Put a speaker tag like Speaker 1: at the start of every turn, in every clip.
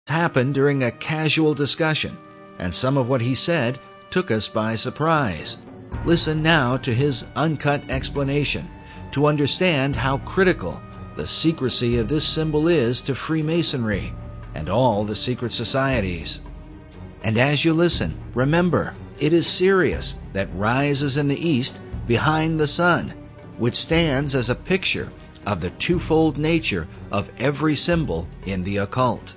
Speaker 1: happened during a casual discussion, and some of what he said took us by surprise. Listen now to his uncut explanation to understand how critical the secrecy of this symbol is to Freemasonry and all the secret societies. And as you listen, remember, it is Sirius that rises in the east behind the sun, which stands as a picture of the twofold nature of every symbol in the occult.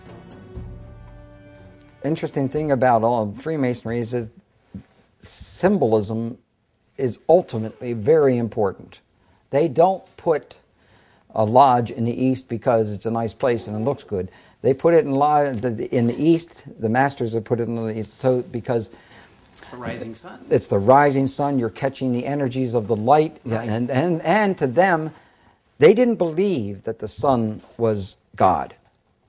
Speaker 2: Interesting thing about all Freemasonry is symbolism is ultimately very important. They don't put a lodge in the east because it's a nice place and it looks good. They put it in the east. The masters have put it in the east because
Speaker 3: it's the rising sun.
Speaker 2: It's the rising sun. You're catching the energies of the light, right. and to them, they didn't believe that the sun was God.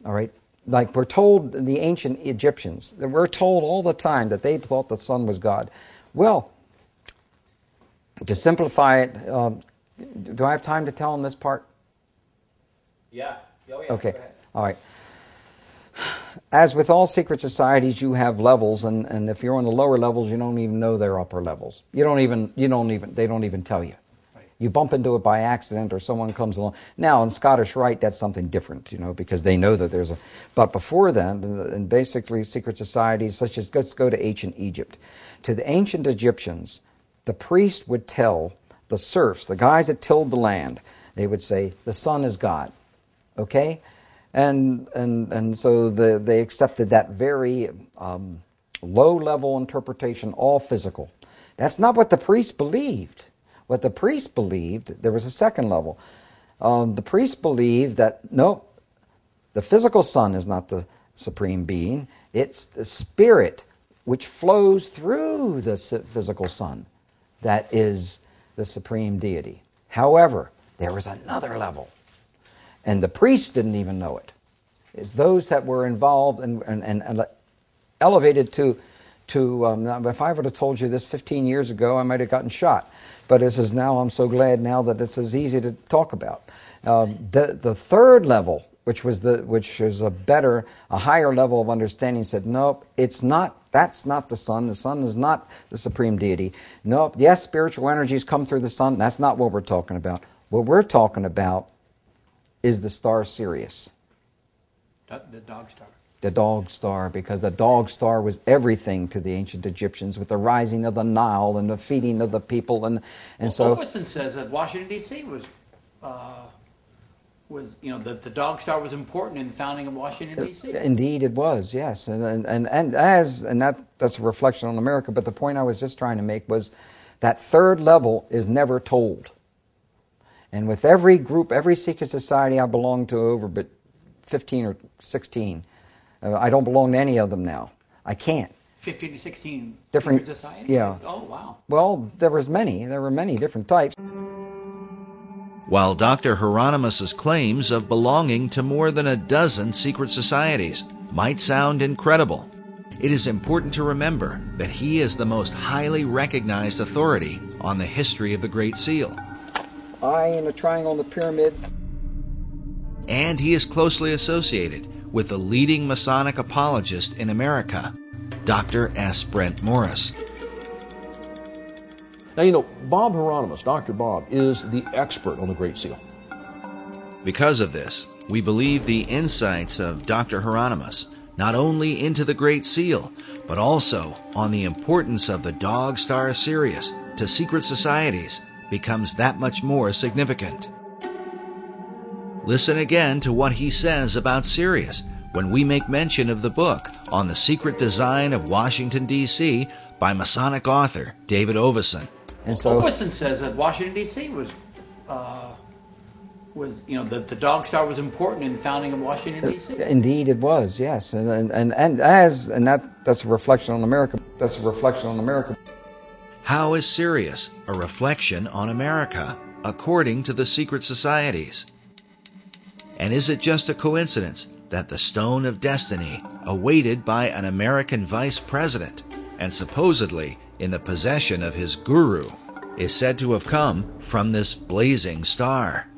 Speaker 2: All right. Like we're told, the ancient Egyptians, we're told all the time that they thought the sun was God. Well, to simplify it, do I have time to tell them this part?
Speaker 3: Yeah. Oh, yeah.
Speaker 2: Okay. All right. As with all secret societies, you have levels, and if you're on the lower levels, you don't even know they're upper levels. They don't even tell you. You bump into it by accident, or someone comes along. Now, in Scottish Rite, that's something different, because they know that there's a... But before then, and basically secret societies, such as, let's go to ancient Egypt. To the ancient Egyptians, the priest would tell the serfs, the guys that tilled the land, they would say, the sun is God, okay? And so they accepted that very low-level interpretation, all physical. That's not what the priest believed. What the priest believed, there was a second level. The priest believed that, no, the physical sun is not the supreme being. It's the spirit which flows through the physical sun that is the supreme deity. However, there was another level, and the priests didn't even know it. It's those that were involved and elevated to if I would have told you this 15 years ago, I might have gotten shot. But this is now, I'm so glad now that it's as easy to talk about. The third level, which is a higher level of understanding, said, nope, it's not. That's not the sun. The sun is not the supreme deity. Nope. Yes, spiritual energies come through the sun. That's not what we're talking about. What we're talking about is the star Sirius.
Speaker 3: The dog star.
Speaker 2: The dog star, because the dog star was everything to the ancient Egyptians, with the rising of the Nile and the feeding of the people, and so.
Speaker 3: Okerson says that Washington D.C. was the dog star was important in the founding of Washington D.C.
Speaker 2: Indeed, it was, yes, and that's a reflection on America. But the point I was just trying to make was that third level is never told, and with every group, every secret society I belong to, over 15 or 16. I don't belong to any of them now. I can't.
Speaker 3: 15 to 16
Speaker 2: different
Speaker 3: societies?
Speaker 2: Yeah.
Speaker 3: Oh, wow.
Speaker 2: Well, there were many different types.
Speaker 1: While Dr. Hieronymus's claims of belonging to more than a dozen secret societies might sound incredible, it is important to remember that he is the most highly recognized authority on the history of the Great Seal.
Speaker 2: Eye in a triangle in the pyramid.
Speaker 1: And he is closely associated with the leading Masonic apologist in America, Dr. S. Brent Morris.
Speaker 4: Now, Bob Hieronymus, Dr. Bob, is the expert on the Great Seal.
Speaker 1: Because of this, we believe the insights of Dr. Hieronymus not only into the Great Seal, but also on the importance of the dog star Sirius to secret societies becomes that much more significant. Listen again to what he says about Sirius when we make mention of the book on the secret design of Washington, D.C. by Masonic author David Oveson.
Speaker 2: And so
Speaker 3: Oveson says that Washington, D.C. was the dog star was important in the founding of Washington, D.C.
Speaker 2: Indeed, it was, yes, and that's a reflection on America. That's a reflection on America.
Speaker 1: How is Sirius a reflection on America, according to the secret societies? And is it just a coincidence that the Stone of Destiny, awaited by an American vice president and supposedly in the possession of his guru, is said to have come from this blazing star?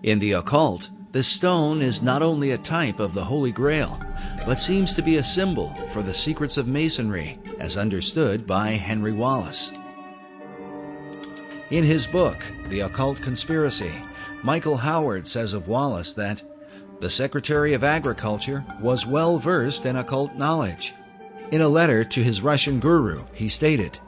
Speaker 1: In the occult, This stone is not only a type of the Holy Grail, but seems to be a symbol for the secrets of Masonry as understood by Henry Wallace. In his book, The Occult Conspiracy, Michael Howard says of Wallace that the Secretary of Agriculture was well versed in occult knowledge. In a letter to his Russian guru, he stated,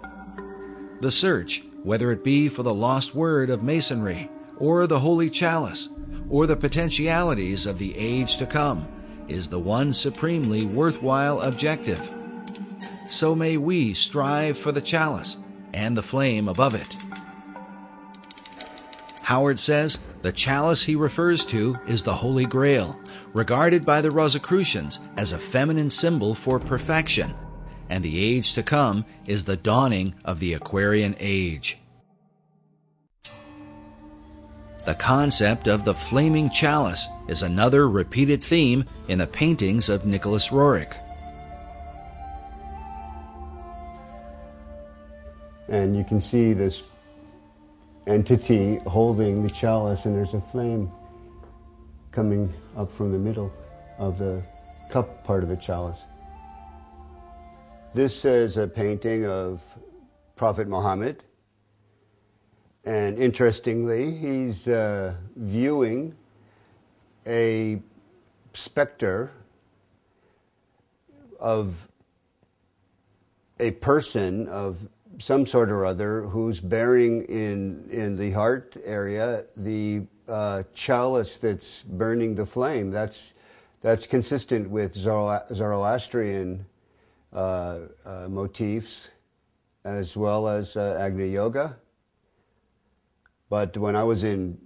Speaker 1: "The search, whether it be for the lost word of Masonry, or the Holy Chalice, or the potentialities of the age to come, is the one supremely worthwhile objective. So may we strive for the chalice and the flame above it." Howard says the chalice he refers to is the Holy Grail, regarded by the Rosicrucians as a feminine symbol for perfection, and the age to come is the dawning of the Aquarian Age. The concept of the flaming chalice is another repeated theme in the paintings of Nicholas Roerich.
Speaker 5: And you can see this entity holding the chalice, and there's a flame coming up from the middle of the cup part of the chalice. This is a painting of Prophet Muhammad. And interestingly, he's viewing a specter of a person of some sort or other who's bearing in the heart area the chalice that's burning the flame. That's consistent with Zoroastrian motifs as well as Agni Yoga. But when I was in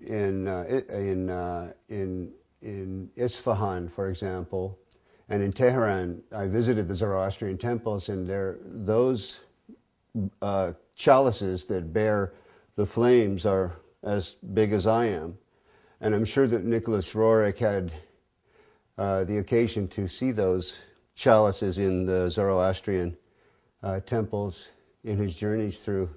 Speaker 5: Isfahan, for example, and in Tehran, I visited the Zoroastrian temples, and those chalices that bear the flames are as big as I am. And I'm sure that Nicholas Roerich had the occasion to see those chalices in the Zoroastrian temples in his journeys through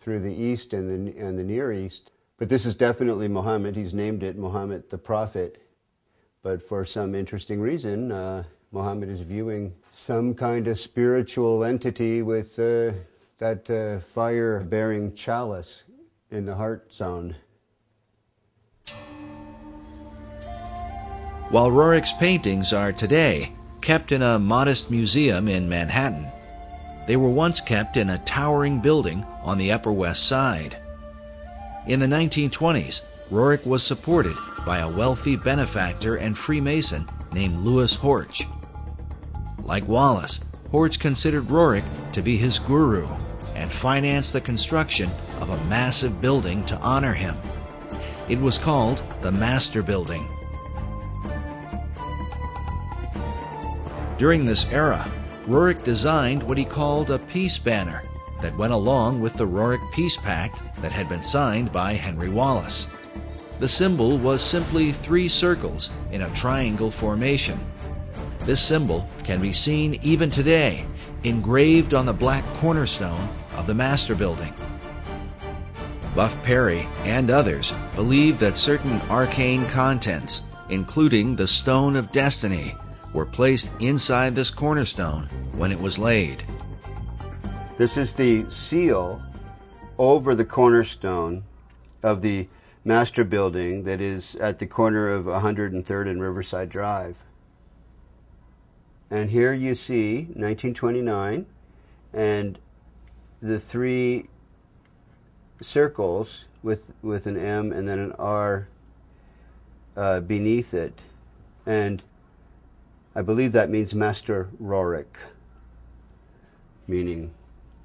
Speaker 5: the East and the Near East. But this is definitely Muhammad. He's named it Muhammad the Prophet. But for some interesting reason, Muhammad is viewing some kind of spiritual entity with that fire-bearing chalice in the heart zone.
Speaker 1: While Roerich's paintings are today kept in a modest museum in Manhattan, they were once kept in a towering building on the Upper West Side. In the 1920s, Roerich was supported by a wealthy benefactor and Freemason named Louis Horch. Like Wallace, Horch considered Roerich to be his guru and financed the construction of a massive building to honor him. It was called the Master Building. During this era, Roerich designed what he called a peace banner that went along with the Roerich Peace Pact that had been signed by Henry Wallace. The symbol was simply 3 circles in a triangle formation. This symbol can be seen even today, engraved on the black cornerstone of the Master Building. Buff Perry and others believe that certain arcane contents, including the Stone of Destiny, were placed inside this cornerstone when it was laid.
Speaker 5: This is the seal over the cornerstone of the Master Building that is at the corner of 103rd and Riverside Drive. And here you see 1929 and the 3 circles with an M and then an R beneath it. And I believe that means Master Roerich, meaning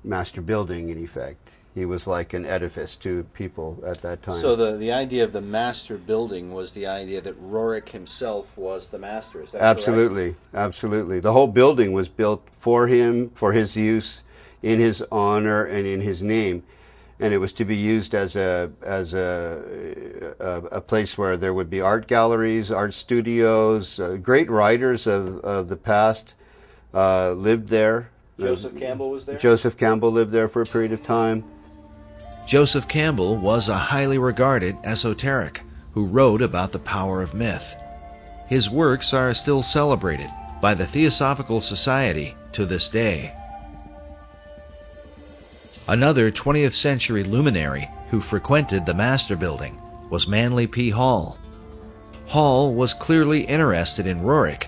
Speaker 5: master building in effect. He was like an edifice to people at that time.
Speaker 6: So the idea of the master building was the idea that Roerich himself was the master, is that
Speaker 5: absolutely,
Speaker 6: correct?
Speaker 5: Absolutely. The whole building was built for him, for his use, in his honor and in his name. And it was to be used as a place where there would be art galleries, art studios. Great writers of the past lived there.
Speaker 6: Joseph Campbell was there?
Speaker 5: Joseph Campbell lived there for a period of time.
Speaker 1: Joseph Campbell was a highly regarded esoteric who wrote about the power of myth. His works are still celebrated by the Theosophical Society to this day. Another 20th century luminary who frequented the Master Building was Manly P. Hall. Hall was clearly interested in Roerich,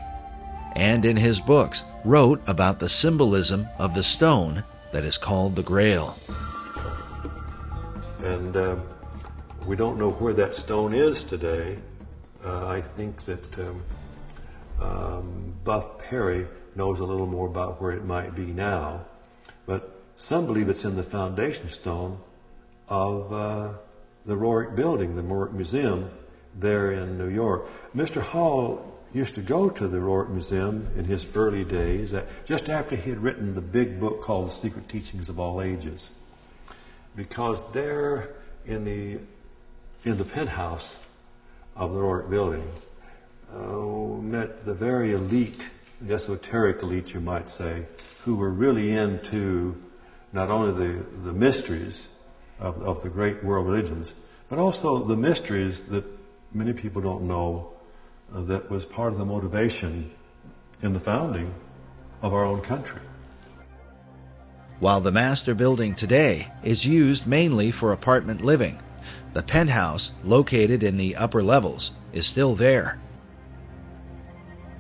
Speaker 1: and in his books wrote about the symbolism of the stone that is called the Grail.
Speaker 7: And we don't know where that stone is today. I think that Buff Perry knows a little more about where it might be now, but some believe it's in the foundation stone of the Roerich Building, the Roerich Museum there in New York. Mr. Hall used to go to the Roerich Museum in his early days, just after he had written the big book called The Secret Teachings of All Ages, because there in the penthouse of the Roerich Building met the very elite, the esoteric elite you might say, who were really into not only the mysteries of the great world religions, but also the mysteries that many people don't know that was part of the motivation in the founding of our own country.
Speaker 1: While the Master Building today is used mainly for apartment living, the penthouse, located in the upper levels, is still there.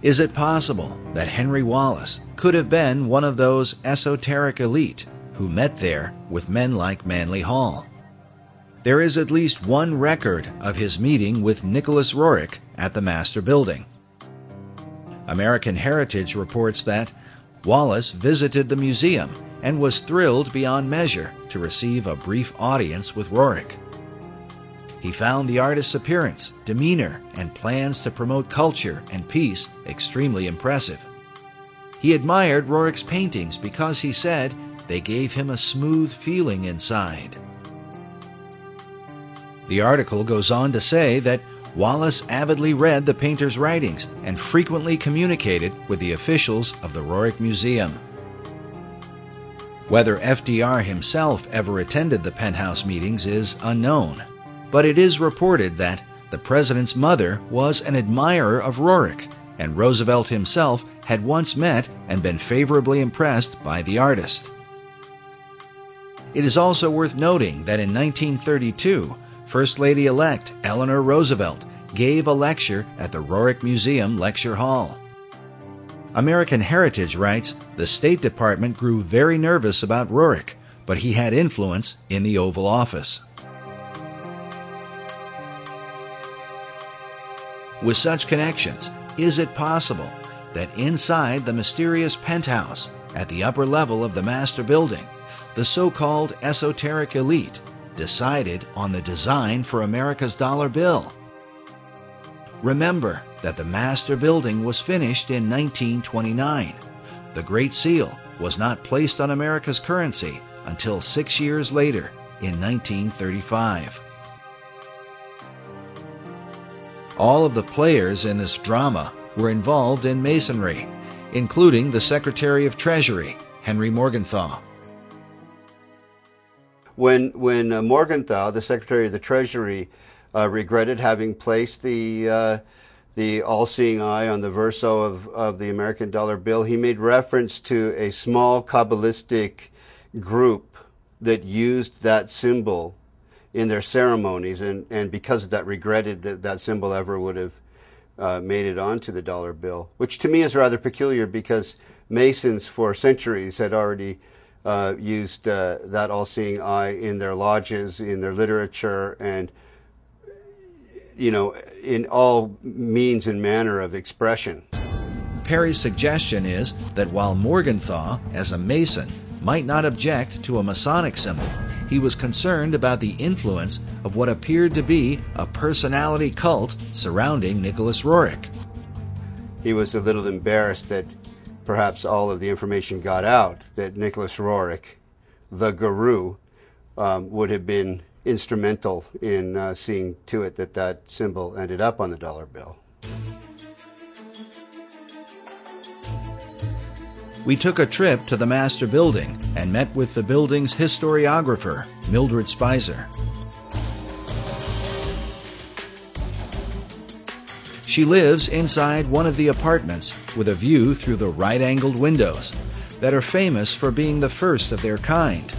Speaker 1: Is it possible that Henry Wallace could have been one of those esoteric elite who met there with men like Manly Hall? There is at least one record of his meeting with Nicholas Roerich at the Master Building. American Heritage reports that Wallace visited the museum and was thrilled beyond measure to receive a brief audience with Roerich. He found the artist's appearance, demeanor, and plans to promote culture and peace extremely impressive. He admired Roerich's paintings because he said they gave him a smooth feeling inside. The article goes on to say that Wallace avidly read the painter's writings and frequently communicated with the officials of the Roerich Museum. Whether FDR himself ever attended the penthouse meetings is unknown, but it is reported that the president's mother was an admirer of Roerich, and Roosevelt himself had once met and been favorably impressed by the artist. It is also worth noting that in 1932, First Lady-elect Eleanor Roosevelt gave a lecture at the Roerich Museum Lecture Hall. American Heritage writes, the State Department grew very nervous about Roerich, but he had influence in the Oval Office. With such connections, is it possible that inside the mysterious penthouse at the upper level of the Master Building, the so-called esoteric elite decided on the design for America's dollar bill? Remember that the Master Building was finished in 1929. The Great Seal was not placed on America's currency until 6 years later, in 1935. All of the players in this drama were involved in Masonry, including the Secretary of Treasury, Henry Morgenthau.
Speaker 5: When Morgenthau, the Secretary of the Treasury, regretted having placed the all-seeing eye on the verso of the American dollar bill, he made reference to a small Kabbalistic group that used that symbol in their ceremonies, and because of that regretted that that symbol ever would have made it onto the dollar bill, which to me is rather peculiar because Masons for centuries had already used that all-seeing eye in their lodges, in their literature, and in all means and manner of expression.
Speaker 1: Perry's suggestion is that while Morgenthau, as a Mason, might not object to a Masonic symbol, he was concerned about the influence of what appeared to be a personality cult surrounding Nicholas Roerich.
Speaker 5: He was a little embarrassed that perhaps all of the information got out that Nicholas Roerich, the guru, would have been instrumental in seeing to it that that symbol ended up on the dollar bill.
Speaker 1: We took a trip to the Master Building and met with the building's historiographer, Mildred Spicer. She lives inside one of the apartments with a view through the right-angled windows that are famous for being the first of their kind.